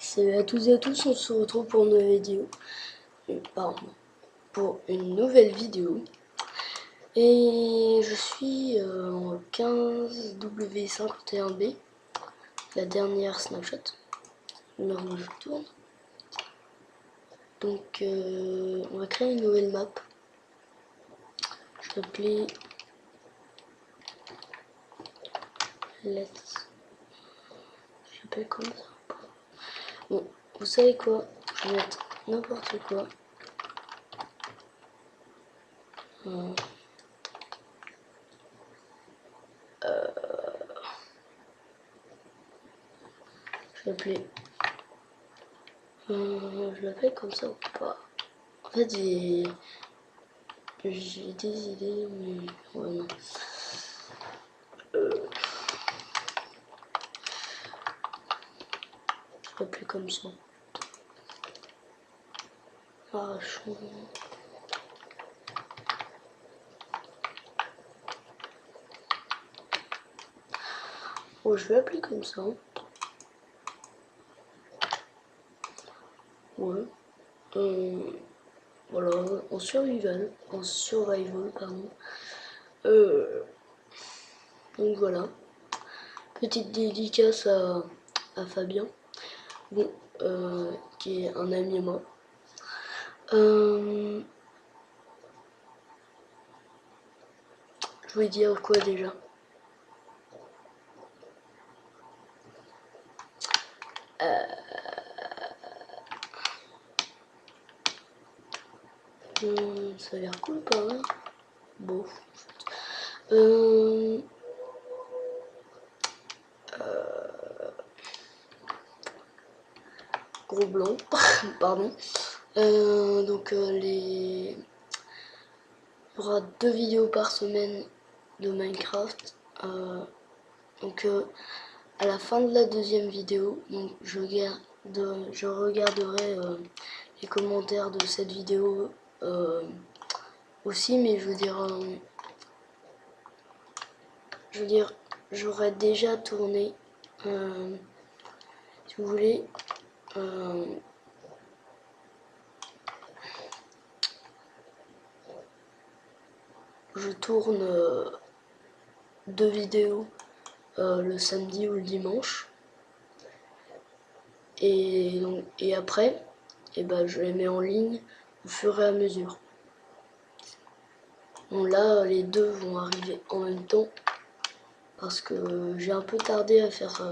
Salut à toutes et à tous, on se retrouve pour une nouvelle vidéo. Pour une nouvelle vidéo. Et je suis en 15W51B, la dernière snapshot, là où je tourne. Donc on va créer une nouvelle map. Je vais appeler Let's. Je l'appelle comme ça. Bon, vous savez quoi? Je vais mettre n'importe quoi. Je vais appeler. Je l'appelle comme ça ou pas? En fait, j'ai des idées, mais ouais, non. Je vais appeler comme ça. Ah, chaud. Bon, je vais appeler comme ça. Ouais. Voilà, en survival, pardon. Donc voilà. Petite dédicace à Fabien, bon, qui est un ami à moi. Je voulais dire quoi déjà? Ça a l'air cool pas mal. Bon. Gros blanc, pardon. Donc il y aura 2 vidéos par semaine de Minecraft. Donc à la fin de la deuxième vidéo, donc je regarderai les commentaires de cette vidéo aussi, mais je veux dire j'aurais déjà tourné, si vous voulez, je tourne 2 vidéos le samedi ou le dimanche, et après je les mets en ligne au fur et à mesure. Bon, là les deux vont arriver en même temps parce que j'ai un peu tardé à faire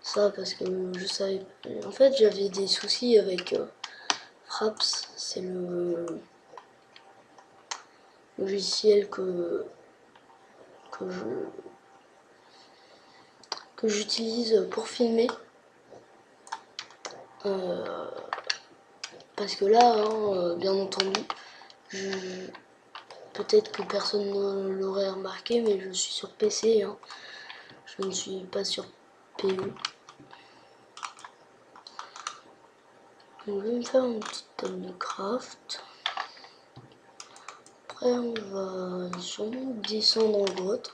ça, parce que je savais, en fait j'avais des soucis avec Fraps, c'est le logiciel que j'utilise pour filmer, parce que là bien entendu, peut-être que personne ne l'aurait remarqué, mais je suis sur PC, hein. Je ne suis pas sur PE. Donc je vais me faire une petite table de craft. Après on va sûrement descendre en grotte.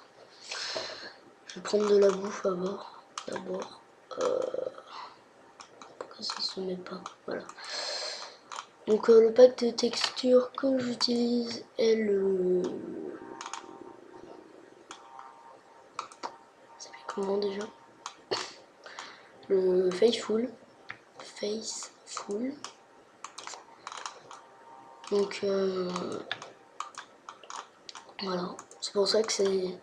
Je vais prendre de la bouffe d'abord. Pourquoi ça se met pas? Voilà. Donc le pack de textures que j'utilise est le... Ça s'appelle comment déjà? Le Faithful. Donc voilà. C'est pour ça que c'est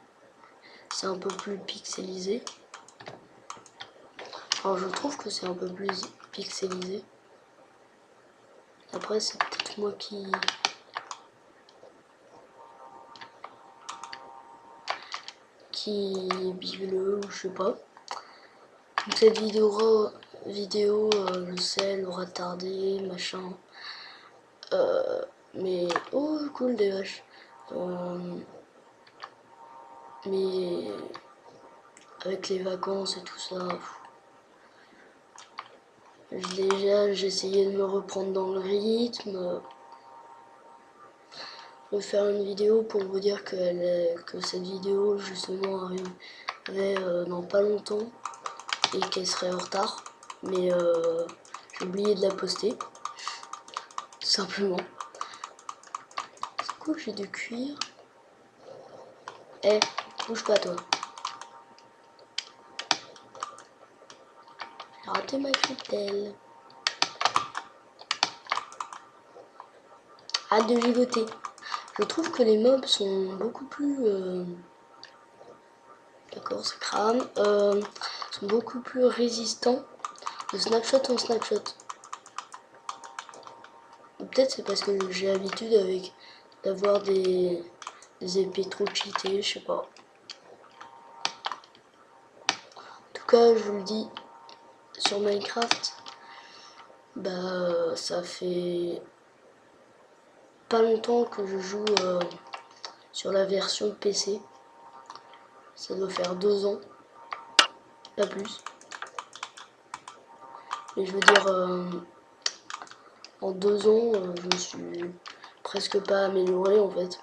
un peu plus pixelisé. Alors je trouve que c'est un peu plus pixelisé. Après c'est peut-être moi qui bile ou je sais pas. Donc cette vidéo je sais, elle aura tardé, machin. Mais oh cool des vaches. Mais avec les vacances et tout ça, déjà j'essayais de me reprendre dans le rythme, de faire une vidéo pour vous dire que cette vidéo justement arrivait dans pas longtemps et qu'elle serait en retard. mais j'ai oublié de la poster, tout simplement. C'est quoi, j'ai du cuir. Eh, bouge pas toi. J'ai raté ma clientèle. Hâte de gigoter. Je trouve que les mobs sont beaucoup plus... D'accord, ça crame. Sont beaucoup plus résistants de snapshot en snapshot. Peut-être c'est parce que j'ai l'habitude avec d'avoir des épées trop cheatées, je sais pas. En tout cas, je vous le dis, sur Minecraft, bah ça fait pas longtemps que je joue sur la version PC. Ça doit faire 2 ans, pas plus. Et je veux dire, en 2 ans, je me suis presque pas amélioré en fait.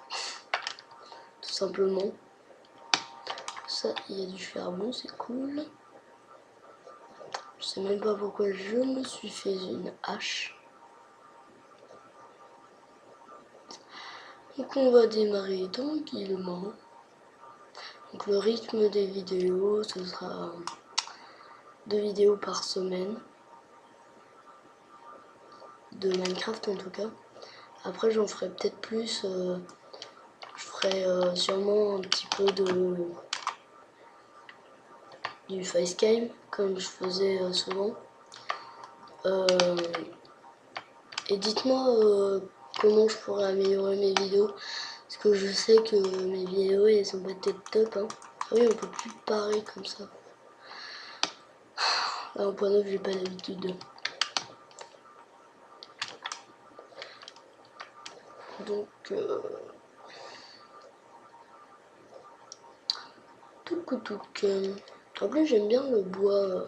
Tout simplement. Ça, il y a du charbon, c'est cool. Je sais même pas pourquoi je me suis fait une hache. Donc on va démarrer tranquillement. Donc le rythme des vidéos, ce sera 2 vidéos par semaine. De Minecraft en tout cas. Après j'en ferai peut-être plus. Je ferai sûrement un petit peu du facecam comme je faisais souvent. Et dites-moi comment je pourrais améliorer mes vidéos. Parce que je sais que mes vidéos elles sont peut-être top. Hein. Ah oui, on peut plus parer comme ça. Là en point 9 j'ai pas l'habitude. Donc en plus j'aime bien le bois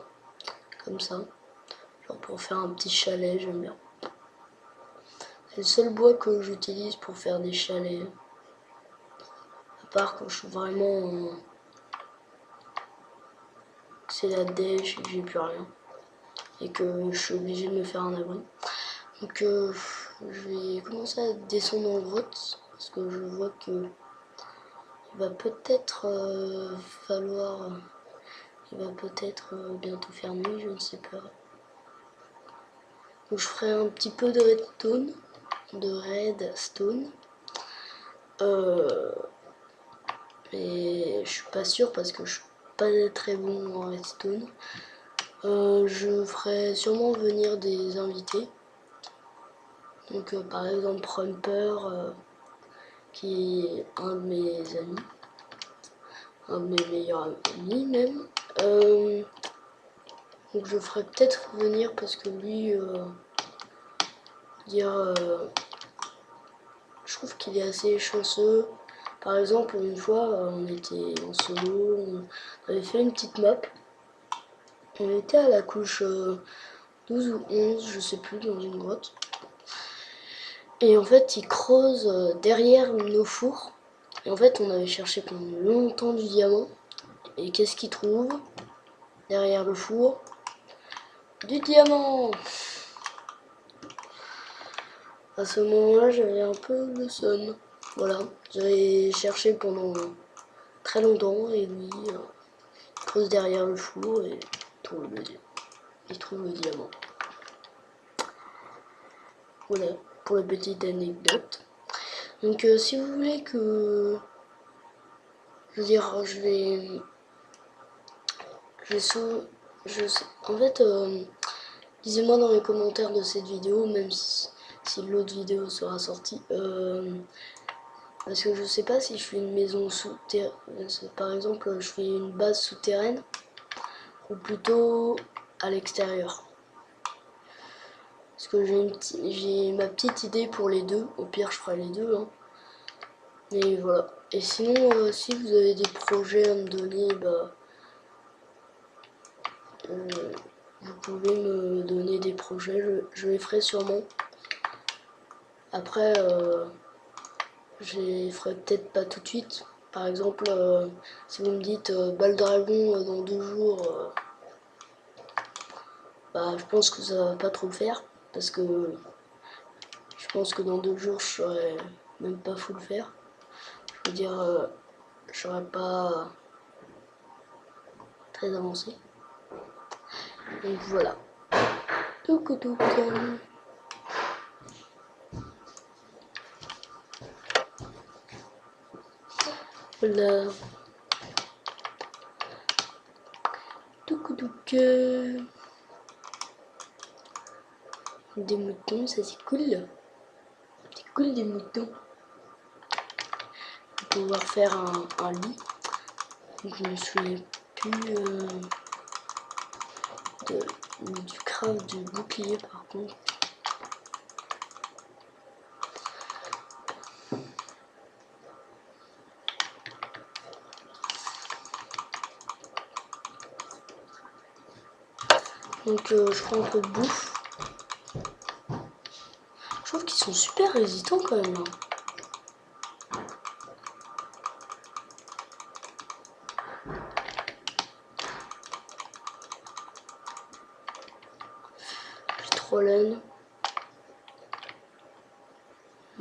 comme ça. Genre pour faire un petit chalet, j'aime bien. C'est le seul bois que j'utilise pour faire des chalets. À part quand je suis vraiment... c'est la dèche et que j'ai plus rien. Et que je suis obligée de me faire un abri. Donc je vais commencer à descendre en grotte. Parce que je vois que il va peut-être falloir... il va peut-être bientôt faire nuit, je ne sais pas. Donc je ferai un petit peu de redstone. Mais je suis pas sûre parce que je suis pas très bon en redstone. Je ferai sûrement venir des invités. Donc par exemple Prumper, qui est un de mes amis. Un de mes meilleurs amis même. Donc je ferai peut-être venir parce que lui, je trouve qu'il est assez chanceux. Par exemple, une fois, on était en solo, on avait fait une petite map. On était à la couche 12 ou 11, je sais plus, dans une grotte. Et en fait, il creuse derrière nos fours. Et en fait, on avait cherché pendant longtemps du diamant. Et qu'est-ce qu'il trouve derrière le four? Du diamant! À ce moment-là, j'avais un peu le seum. Voilà, j'avais cherché pendant très longtemps et lui, il creuse derrière le four et il trouve le diamant. Voilà, pour la petite anecdote. Donc si vous voulez que... Je veux dire, en fait, disez-moi dans les commentaires de cette vidéo, même si l'autre vidéo sera sortie. Parce que je sais pas si je fais une maison souterraine, par exemple je fais une base souterraine ou plutôt à l'extérieur. Parce que j'ai ma petite idée pour les deux, au pire je ferai les deux. Hein. Mais voilà. Et sinon, si vous avez des projets à me donner, bah, vous pouvez me donner des projets, je les ferai sûrement. Après, je les ferai peut-être pas tout de suite. Par exemple, si vous me dites Bal Dragon dans 2 jours, bah, je pense que ça va pas trop le faire. Parce que je pense que dans 2 jours, je serai même pas full faire. Je veux dire, je serai pas très avancé. Donc voilà. Touk touk. Voilà. Touk touk. Des moutons, ça c'est cool. C'est cool des moutons. Pouvoir faire un lit. Donc, je me souviens plus du craft du bouclier par contre. Donc je prends un peu de bouffe. Je trouve qu'ils sont super résistants quand même. Hein. J'ai trop laine.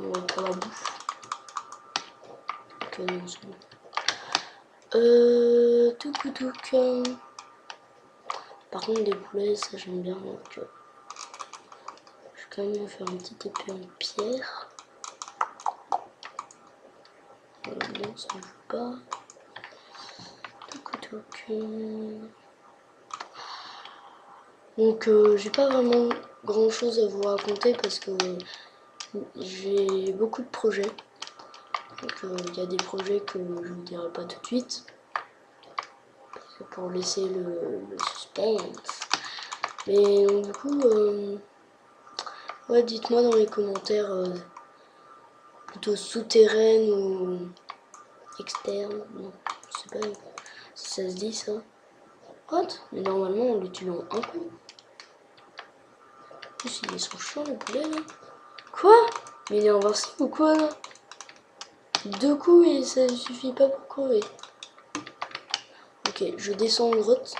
On va pour la bouffe. Ok, non, c'est bon. Touc. Par contre, des poulets, ça j'aime bien. Donc, je vais quand même faire une petite épée en pierre. Non, ça ne joue pas. Touc. Donc, j'ai pas vraiment grand chose à vous raconter parce que j'ai beaucoup de projets. Donc, il y a des projets que je ne dirai pas tout de suite. Pour laisser le suspense. Mais donc, du coup, ouais, dites-moi dans les commentaires plutôt souterraine ou externe. Non, je sais pas si ça se dit ça. What? Mais normalement on les tue en un coup. En plus ils sont chiants les poulets là. Quoi? Mais il est invincible ou quoi là? 2 coups et ça ne suffit pas pour crever. Ok, je descends en grotte.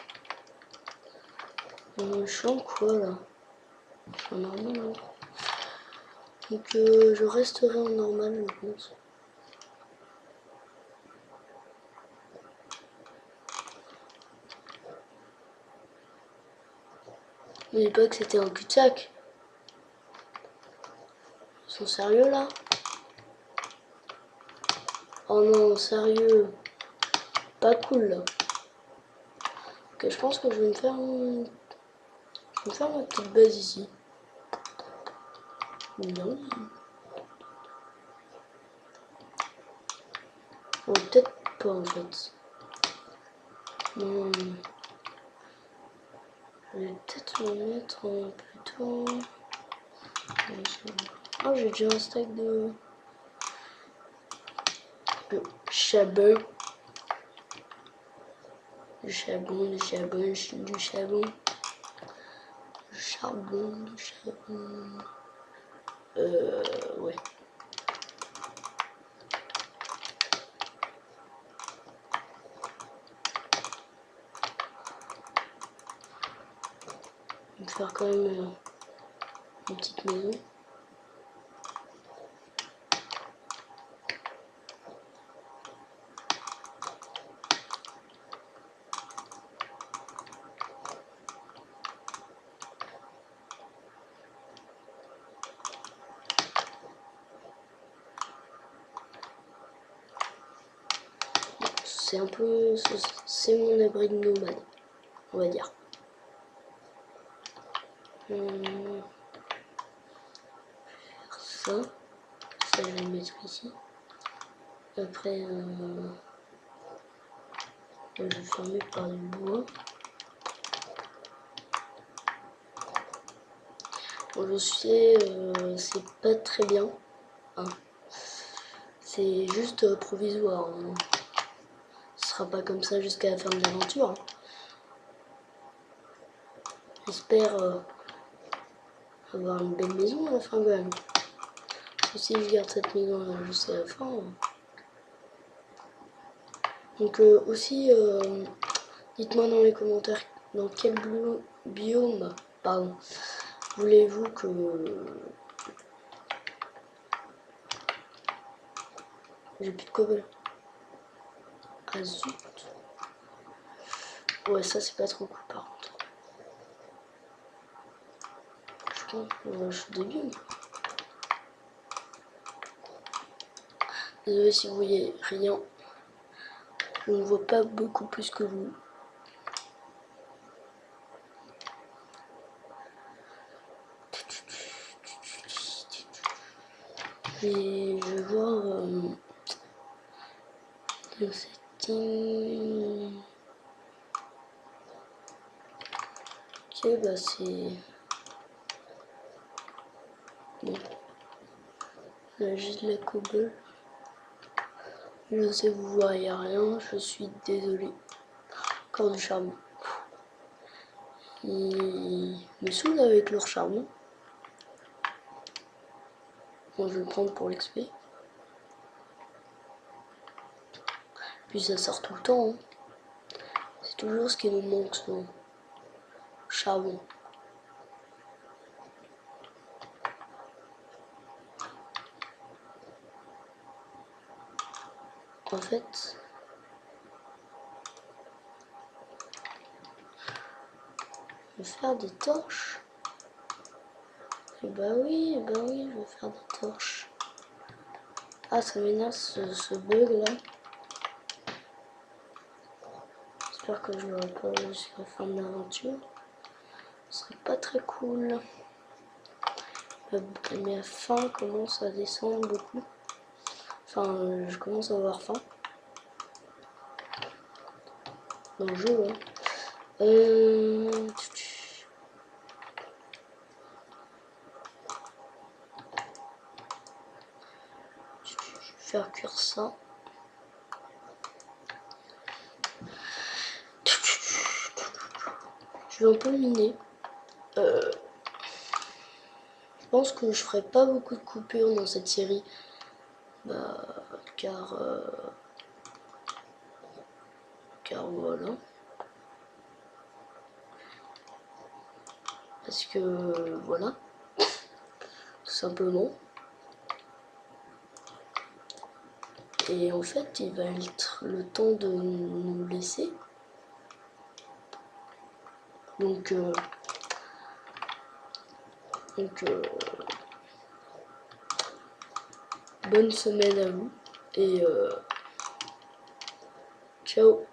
Je suis en quoi là? Je suis en normal là. Donc je resterai en normal je pense. N'oubliez pas que c'était un cul-de-sac. Ils sont sérieux là? Oh non, sérieux. Pas cool là. Ok, je pense que je vais me faire, ma petite base ici. Non. Oh, peut-être pas en fait. Non. Je vais peut-être me mettre plutôt... Oh, j'ai déjà un stack de charbon. Du charbon. Ouais. Je vais faire quand même une petite maison. C'est un peu... C'est mon abri de nomade, on va dire. Ça je vais le mettre ici. Après, je vais fermer par du bois. Bon, je sais, c'est pas très bien. Hein. C'est juste provisoire. Hein. Ce sera pas comme ça jusqu'à la fin de l'aventure. Hein. J'espère avoir une belle maison à la fin quand même. Si je garde cette maison jusqu'à la fin. Donc aussi, dites-moi dans les commentaires dans quel biome Pardon. Voulez-vous que... J'ai plus de cobble. Ah zut. Ouais, ça c'est pas trop cool par contre. Je pense que je suis débile. Désolé si vous voyez rien. Je ne vois pas beaucoup plus que vous. Et je vais voir dans setting. Ok, bah c'est bon. Là j'ai de la cobble. Je sais vous voyez rien, je suis désolé. Encore du charbon. Il me saoule avec leur charbon. Bon, je vais le prendre pour l'XP. Puis ça sort tout le temps. Hein. C'est toujours ce qui nous manque, souvent. Charbon. En fait, je vais faire des torches. Et bah oui, je vais faire des torches. Ah, ça m'énerve ce bug là. J'espère que je l'aurai pas jusqu'à la fin de l'aventure. Ce serait pas très cool. Ma faim commence à descendre beaucoup. Enfin, je commence à avoir faim. Dans le jeu, hein. Je vais faire cuire ça. Je vais un peu miner. Je pense que je ferai pas beaucoup de coupures dans cette série. Car voilà. Parce que voilà. Tout simplement. Et en fait, il va être le temps de nous laisser. Donc bonne semaine à vous et ciao.